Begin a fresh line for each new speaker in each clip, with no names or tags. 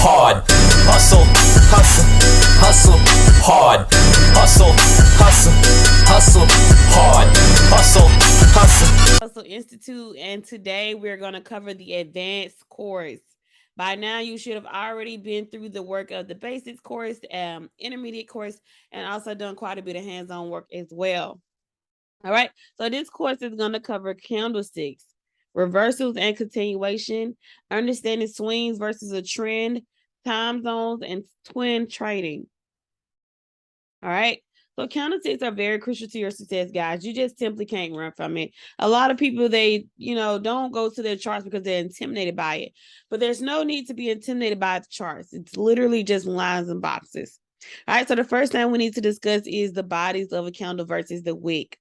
hard. Hustle, hustle, hustle, hard. Hustle, hustle, hustle, hard. Hustle, hustle.
Hustle Institute, and today we're going to cover the advanced course. By now, you should have already been through the work of the basics course, intermediate course, and also done quite a bit of hands-on work as well. All right, so this course is going to cover candlesticks, reversals and continuation, understanding swings versus a trend, time zones, and twin trading. All right. So candlesticks are very crucial to your success, guys. You just simply can't run from it. A lot of people, they, don't go to their charts because they're intimidated by it. But there's no need to be intimidated by the charts. It's literally just lines and boxes. All right. So the first thing we need to discuss is the bodies of a candle versus the wick.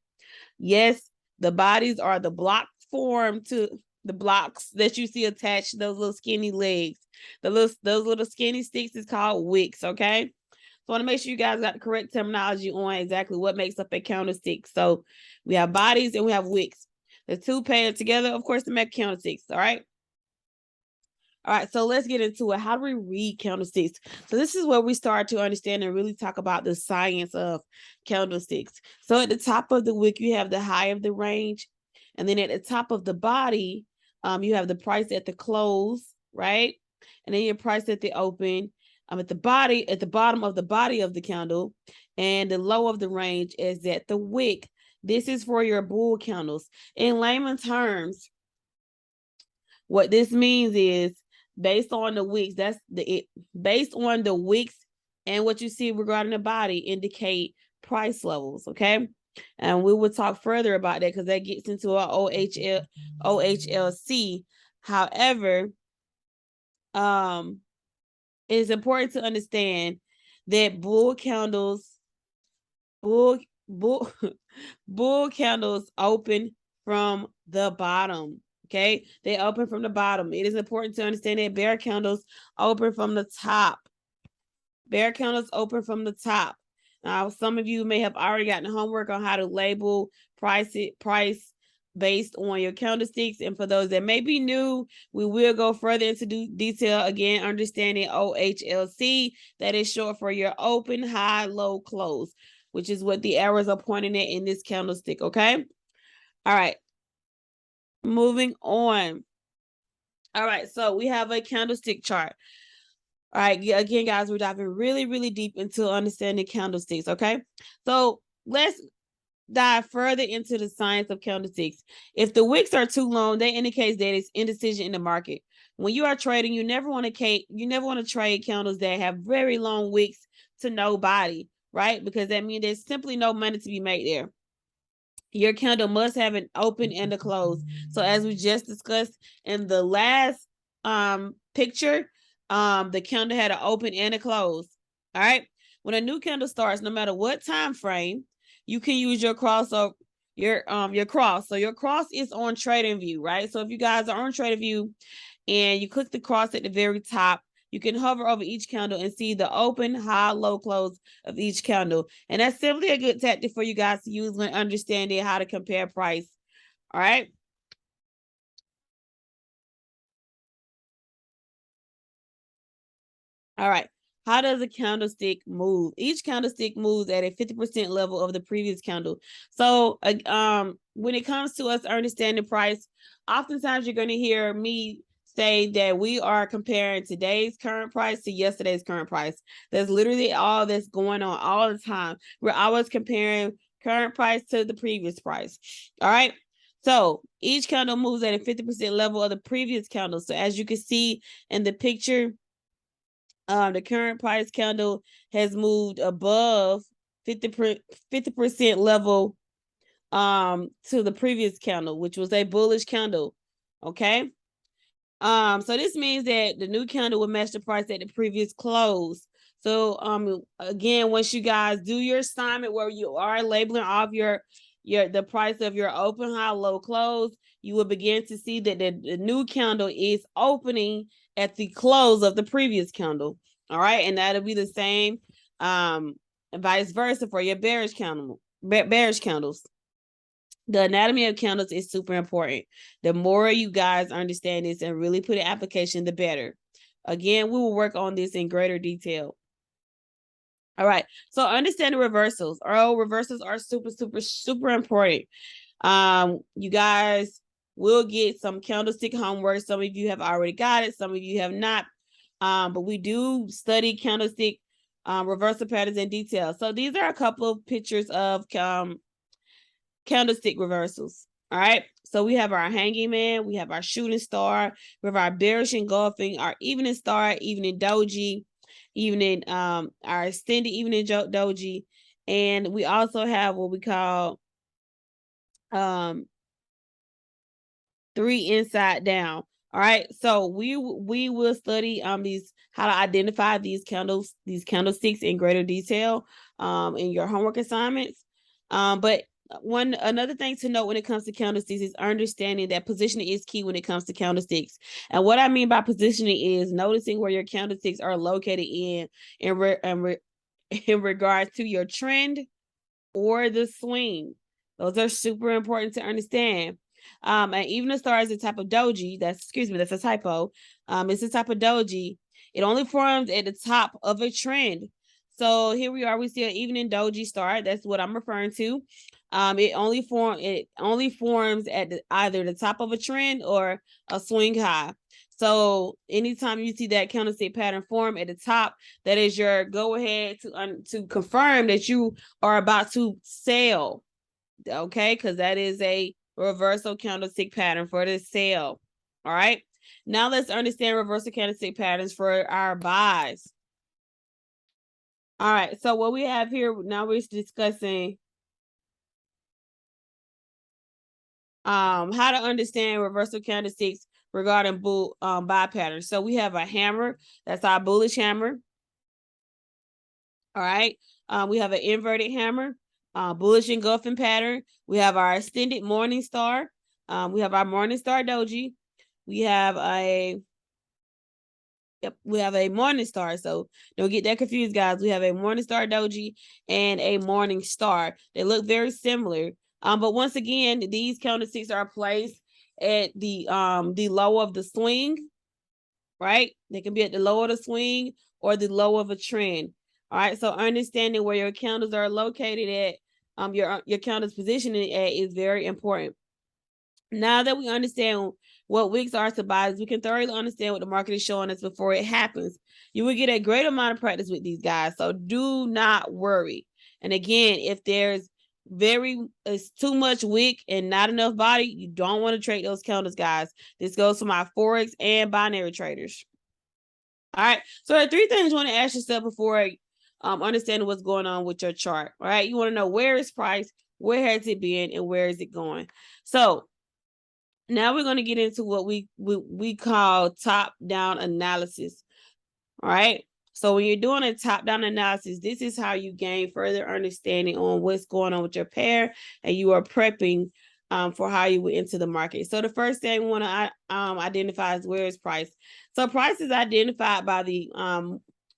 Yes, the bodies are the block form to the blocks that you see attached to those little skinny legs. Those little skinny sticks is called wicks, okay? So I want to make sure you guys got the correct terminology on exactly what makes up a candlestick. So we have bodies and we have wicks. The two paired together, of course, to make candlesticks, all right? All right, so let's get into it. How do we read candlesticks? So this is where we start to understand and really talk about the science of candlesticks. So at the top of the wick, you have the high of the range. And then at the top of the body, you have the price at the close, right? And then your price at the open. At the bottom of the body of the candle, and the low of the range is at the wick. This is for your bull candles. In layman terms, what this means is based on the wicks, based on the wicks and what you see regarding the body indicate price levels, okay? And we will talk further about that because that gets into our OHLC. However, it is important to understand that bull candles open from the bottom. Okay, they open from the bottom. It is important to understand that bear candles open from the top. Bear candles open from the top. Now, some of you may have already gotten homework on how to label price based on your candlesticks. And for those that may be new, we will go further into detail, again, understanding OHLC. That is short for your open, high, low, close, which is what the arrows are pointing at in this candlestick, okay? All right, moving on. All right, so we have a candlestick chart. All right, again, guys, we're diving really, really deep into understanding candlesticks, okay? So let's dive further into the science of candlesticks. If the wicks are too long, that indicates that it's indecision in the market. When you are trading, you never want to trade candles that have very long wicks to no body, right? Because that means there's simply no money to be made there. Your candle must have an open and a close. So as we just discussed in the last picture, the candle had an open and a close. All right. When a new candle starts, no matter what time frame, you can use your cross or your cross. So your cross is on Trading View, right? So if you guys are on Trading View and you click the cross at the very top, you can hover over each candle and see the open, high, low, close of each candle. And that's simply a good tactic for you guys to use when understanding how to compare price. All right. All right. How does a candlestick move? Each candlestick moves at a 50% level of the previous candle. So when it comes to us understanding price, oftentimes you're going to hear me say that we are comparing today's current price to yesterday's current price. That's literally all that's going on all the time. We're always comparing current price to the previous price. All right. So each candle moves at a 50% level of the previous candle. So as you can see in the picture, the current price candle has moved above 50% level to the previous candle, which was a bullish candle. Okay. So this means that the new candle will match the price at the previous close. So again, once you guys do your assignment where you are labeling off the price of your open, high, low, close, you will begin to see that the new candle is opening at the close of the previous candle. All right, and that'll be the same, and vice versa for your bearish candles. The anatomy of candles is super important. The more you guys understand this and really put in application, the better. Again, we will work on this in greater detail. All right. So understand the reversals. Reversals are super, super, super important. You guys will get some candlestick homework. Some of you have already got it. Some of you have not. But we do study candlestick reversal patterns in detail. So these are a couple of pictures of candlestick reversals. All right. So we have our hanging man, we have our shooting star, we have our bearish engulfing, our evening star, evening doji, evening our extended evening doji, and we also have what we call 3 inside down. All right, so we will study these, how to identify these candlesticks in greater detail in your homework assignments. But another thing to note when it comes to candlesticks is understanding that positioning is key when it comes to candlesticks. And what I mean by positioning is noticing where your candlesticks are located in regards to your trend or the swing. Those are super important to understand. And even a star is a type of doji. That's a typo. It's a type of doji. It only forms at the top of a trend. So here we are. We see an evening doji star. That's what I'm referring to. It only forms at either the top of a trend or a swing high. So anytime you see that candlestick pattern form at the top, that is your go ahead to confirm that you are about to sell. Okay, because that is a reversal candlestick pattern for the sale. All right. Now let's understand reversal candlestick patterns for our buys. All right. So what we have here now, we're discussing how to understand reversal candlesticks regarding buy patterns. So we have a hammer. That's our bullish hammer. All right. We have an inverted hammer, bullish engulfing pattern. We have our extended morning star. We have our morning star doji. We have a morning star. So don't get that confused, guys. We have a morning star doji and a morning star. They look very similar. But once again, these candlesticks are placed at the low of the swing, right? They can be at the low of the swing or the low of a trend. All right. So understanding where your candles are located at, your candles positioning at is very important. Now that we understand what wicks are to buy, we can thoroughly understand what the market is showing us before it happens. You will get a great amount of practice with these guys. So do not worry. And again, if there's too much wick and not enough body, you don't want to trade those candles, guys. This goes for my Forex and binary traders. All right. So there are 3 things you want to ask yourself before understanding what's going on with your chart. All right. You want to know where is price, where has it been, and where is it going. So now we're going to get into what we call top-down analysis. All right. So when you're doing a top-down analysis, this is how you gain further understanding on what's going on with your pair, and you are prepping for how you will enter the market. So the first thing we want to identify is where is price. So price is identified by the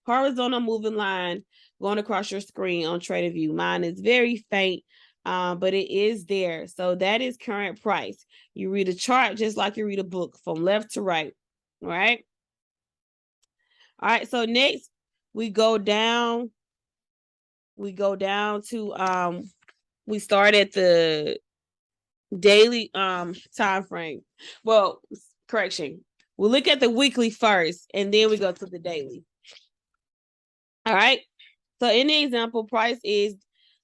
horizontal moving line going across your screen on TradingView. Mine is very faint, but it is there. So that is current price. You read a chart just like you read a book from left to right. All right. All right. So next we go down. We go down to we start at the daily time frame. Well, correction. We'll look at the weekly first, and then we go to the daily. All right. So in the example, price is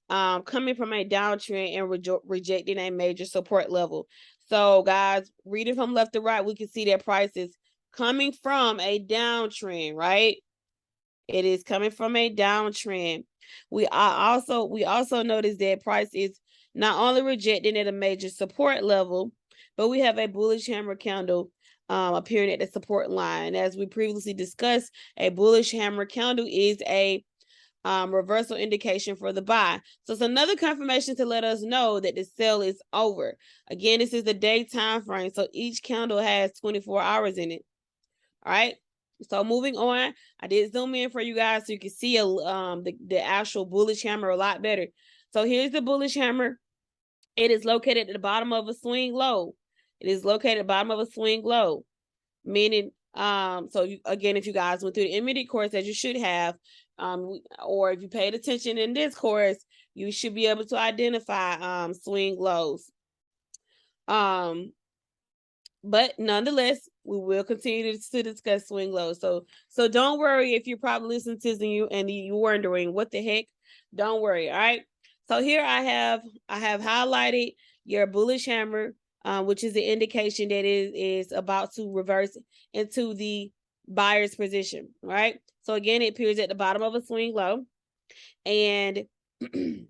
coming from a downtrend and rejecting a major support level. So guys, reading from left to right, we can see that price is coming from a downtrend, right? It is coming from a downtrend. We also notice that price is not only rejecting at a major support level, but we have a bullish hammer candle appearing at the support line. As we previously discussed, a bullish hammer candle is a reversal indication for the buy. So it's another confirmation to let us know that the sale is over. Again, this is the day time frame, so each candle has 24 hours in it. All right. So moving on, I did zoom in for you guys so you can see the actual bullish hammer a lot better. So here's the bullish hammer. It is located at the bottom of a swing low. It is located at the bottom of a swing low, meaning So again, if you guys went through the intermediate course, as you should have, or if you paid attention in this course, you should be able to identify swing lows. But nonetheless, we will continue to discuss swing lows. So don't worry if you're probably listening to this and you're wondering what the heck. Don't worry. All right. So here I have highlighted your bullish hammer, which is the indication that it is about to reverse into the buyer's position. All right. So again, it appears at the bottom of a swing low, and it's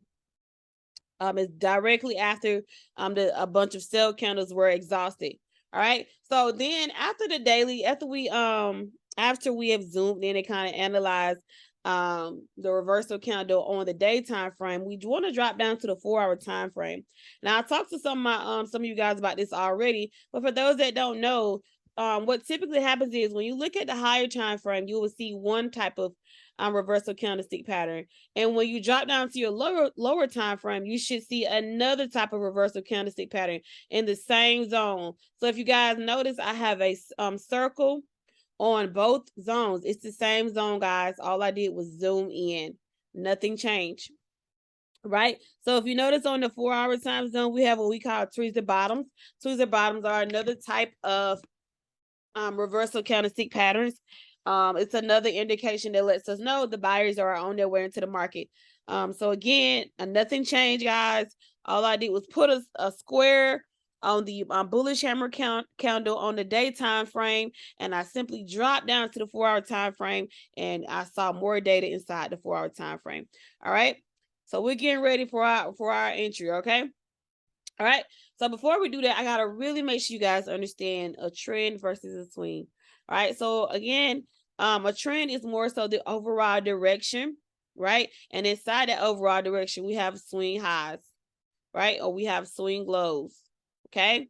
directly after a bunch of sell candles were exhausted. All right. So then after the daily, after we have zoomed in and kind of analyzed the reversal candle on the day time frame, we want to drop down to the 4-hour time frame. Now I talked to some of you guys about this already, but for those that don't know, what typically happens is when you look at the higher time frame, you will see one type of reversal candlestick pattern, and when you drop down to your lower time frame, you should see another type of reversal candlestick pattern in the same zone. So if you guys notice, I have a circle on both zones. It's the same zone, guys. All I did was zoom in. Nothing changed. Right? So if you notice on the 4-hour time zone, we have what we call tweezer bottoms. Tweezer bottoms are another type of reversal candlestick patterns. It's another indication that lets us know the buyers are on their way into the market. So again, nothing changed, guys. All I did was put a square on the bullish hammer candle on the daytime frame, and I simply dropped down to the 4-hour time frame, and I saw more data inside the 4-hour time frame. All right, so we're getting ready for our entry. Okay. All right. So before we do that, I gotta really make sure you guys understand a trend versus a swing. All right. So again, a trend is more so the overall direction, right? And inside that overall direction, we have swing highs, right? Or we have swing lows. Okay.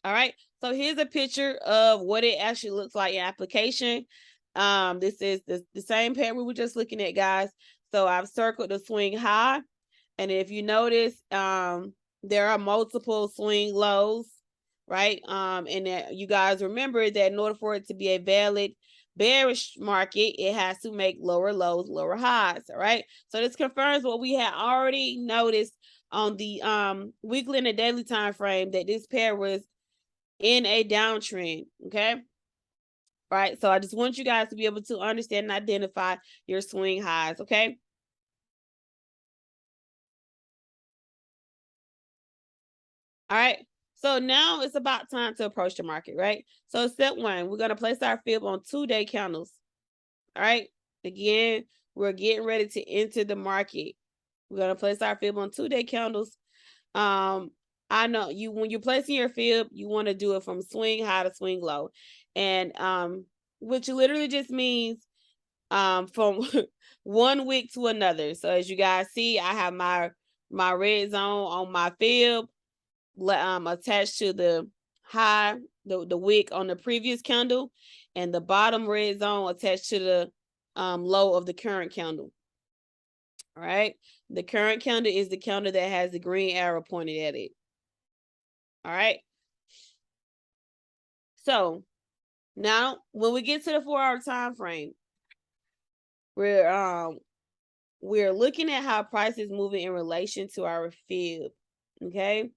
All right. So here's a picture of what it actually looks like in application. This is the same pair we were just looking at, guys. So I've circled the swing high. And if you notice, there are multiple swing lows, right? And that you guys remember that in order for it to be a valid bearish market, it has to make lower lows, lower highs, all right? So this confirms what we had already noticed on the weekly and the daily time frame, that this pair was in a downtrend, okay? Right, so I just want you guys to be able to understand and identify your swing highs, okay? All right, so now it's about time to approach the market, right? So step one, we're going to place our fib on 2-day candles. All right, again, we're getting ready to enter the market. We're going to place our fib on 2-day candles. I know when you're placing your fib, you want to do it from swing high to swing low. And which literally just means from one wick to another. So as you guys see, I have my red zone on my fib attached to the high, the wick on the previous candle, and the bottom red zone attached to the low of the current candle. All right, the current candle is the candle that has the green arrow pointed at it. All right, so now when we get to the 4-hour time frame, we're looking at how price is moving in relation to our fib. Okay,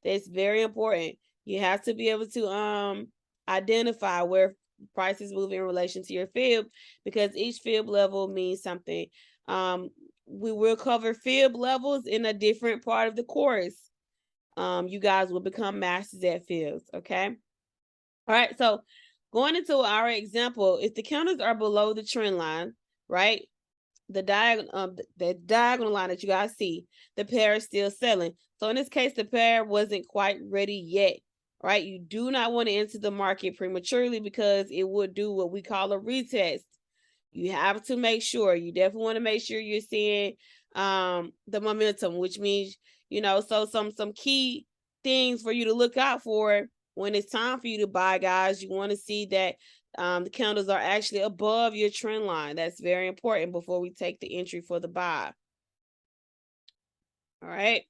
that's very important. You have to be able to identify where price is moving in relation to your fib, because each fib level means something. We will cover fib levels in a different part of the course. You guys will become masters at fibs, okay? All right, so going into our example, if the candles are below the trend line, right? The diagonal line that you guys see, the pair is still selling. So in this case, the pair wasn't quite ready yet, right? You do not want to enter the market prematurely, because it would do what we call a retest. You have to make sure, you definitely want to make sure you're seeing the momentum, which means, so some key things for you to look out for when it's time for you to buy, guys. You want to see that the candles are actually above your trend line. That's very important before we take the entry for the buy. All right.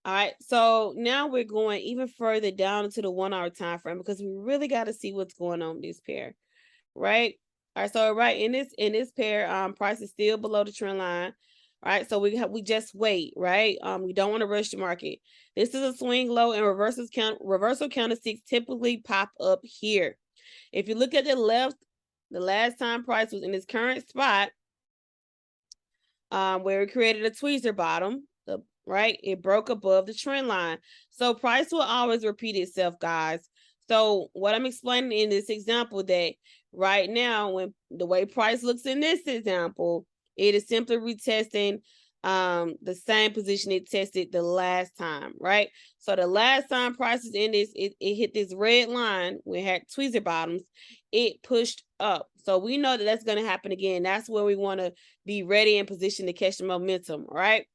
All right, so now we're going even further down into the 1 hour time frame because we really got to see what's going on with this pair, right? All right, so right in this pair, price is still below the trend line. All right, so we just wait, right? We don't want to rush the market. This is a swing low, and reversal candlesticks typically pop up here. If you look at the left, the last time price was in this current spot, where it created a tweezer bottom, right? It broke above the trend line. So price will always repeat itself, guys. So what I'm explaining in this example, that right now, when the way price looks in this example, it is simply retesting the same position it tested the last time, right? So the last time price is in this, it hit this red line when it had tweezer bottoms, it pushed up. So we know that that's going to happen again. That's where we want to be ready in position to catch the momentum, right?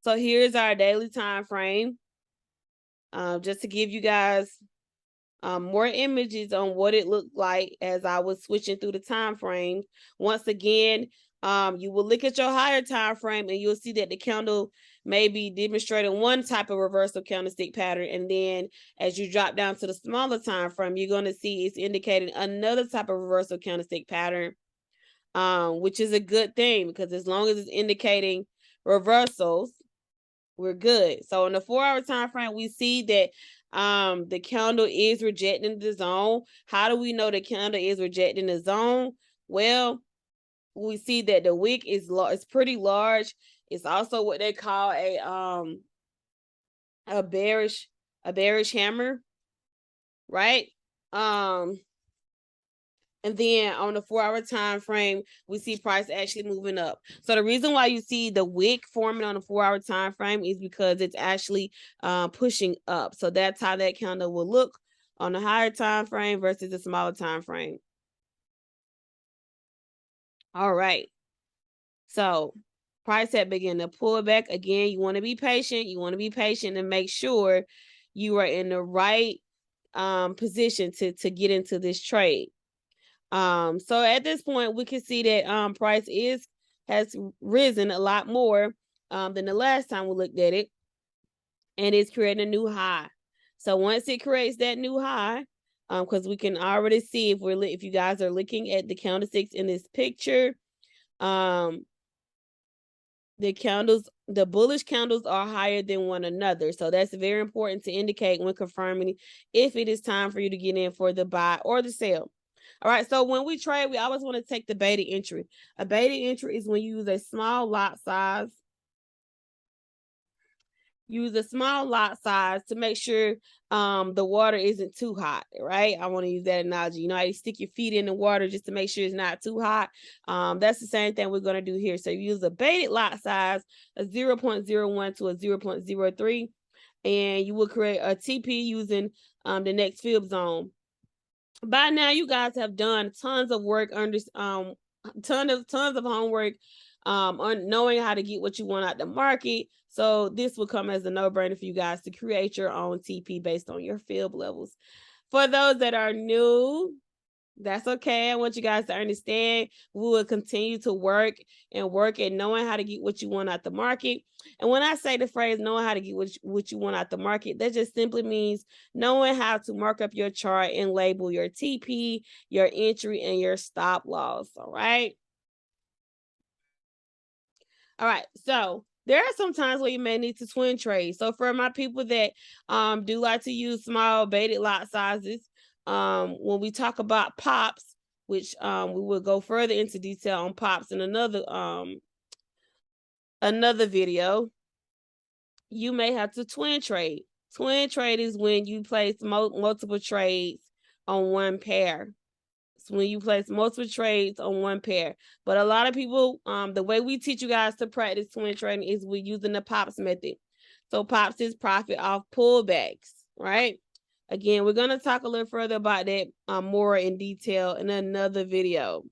So here's our daily time frame, just to give you guys more images on what it looked like as I was switching through the time frame. Once again, you will look at your higher time frame and you'll see that the candle may be demonstrating one type of reversal candlestick pattern, and then as you drop down to the smaller time frame, you're going to see it's indicating another type of reversal candlestick pattern, which is a good thing because as long as it's indicating reversals, we're good. So in the 4 hour time frame, we see that the candle is rejecting the zone. How do we know the candle is rejecting the zone? Well, we see that the wick is pretty large. It's also what they call a bearish hammer, right? And then on the 4 hour time frame, we see price actually moving up. So the reason why you see the wick forming on the 4 hour time frame is because it's actually pushing up. So that's how that candle will look on the higher time frame versus the smaller time frame. All right. So price had begun to pull back. Again, you want to be patient. You want to be patient and make sure you are in the right position to get into this trade. So at this point, we can see that price has risen a lot more than the last time we looked at it, and it's creating a new high. So once it creates that new high, because we can already see if you guys are looking at the candlesticks in this picture, the bullish candles are higher than one another. So that's very important to indicate when confirming if it is time for you to get in for the buy or the sell. All right, so when we trade, we always want to take the beta entry. A beta entry is when you use a small lot size. Use a small lot size to make sure the water isn't too hot, right? I want to use that analogy. You know how you stick your feet in the water just to make sure it's not too hot. That's the same thing we're going to do here. So you use a baited lot size, a 0.01 to a 0.03, and you will create a TP using the next fib zone. By now, you guys have done tons of work under tons of homework on knowing how to get what you want out the market. So this will come as a no-brainer for you guys to create your own TP based on your fib levels. For those that are new, that's okay. I want you guys to understand we will continue to work at knowing how to get what you want out the market. And when I say the phrase knowing how to get what you want out the market, that just simply means knowing how to mark up your chart and label your TP, your entry, and your stop loss. All right. All right. So there are some times where you may need to twin trade. So for my people that do like to use small baited lot sizes, when we talk about pops, which we will go further into detail on pops in another video, you may have to twin trade. Twin trade is when you place multiple trades on one pair. It's when you place multiple trades on one pair. But a lot of people, the way we teach you guys to practice twin trading is we're using the pops method. So pops is profit off pullbacks, right? Again, we're going to talk a little further about that more in detail in another video.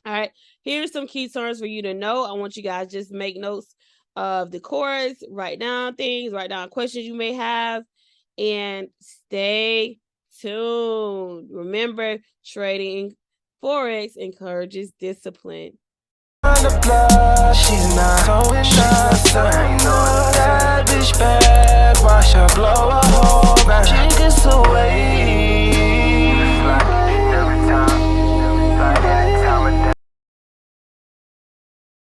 All right, here's some key terms for you to know. I want you guys just make notes of the course, write down things, write down questions you may have, and stay tuned. Remember, trading Forex encourages discipline.
on the block. She's not so enough. You know that bitch bad. Watch her blow a hole back. She gets away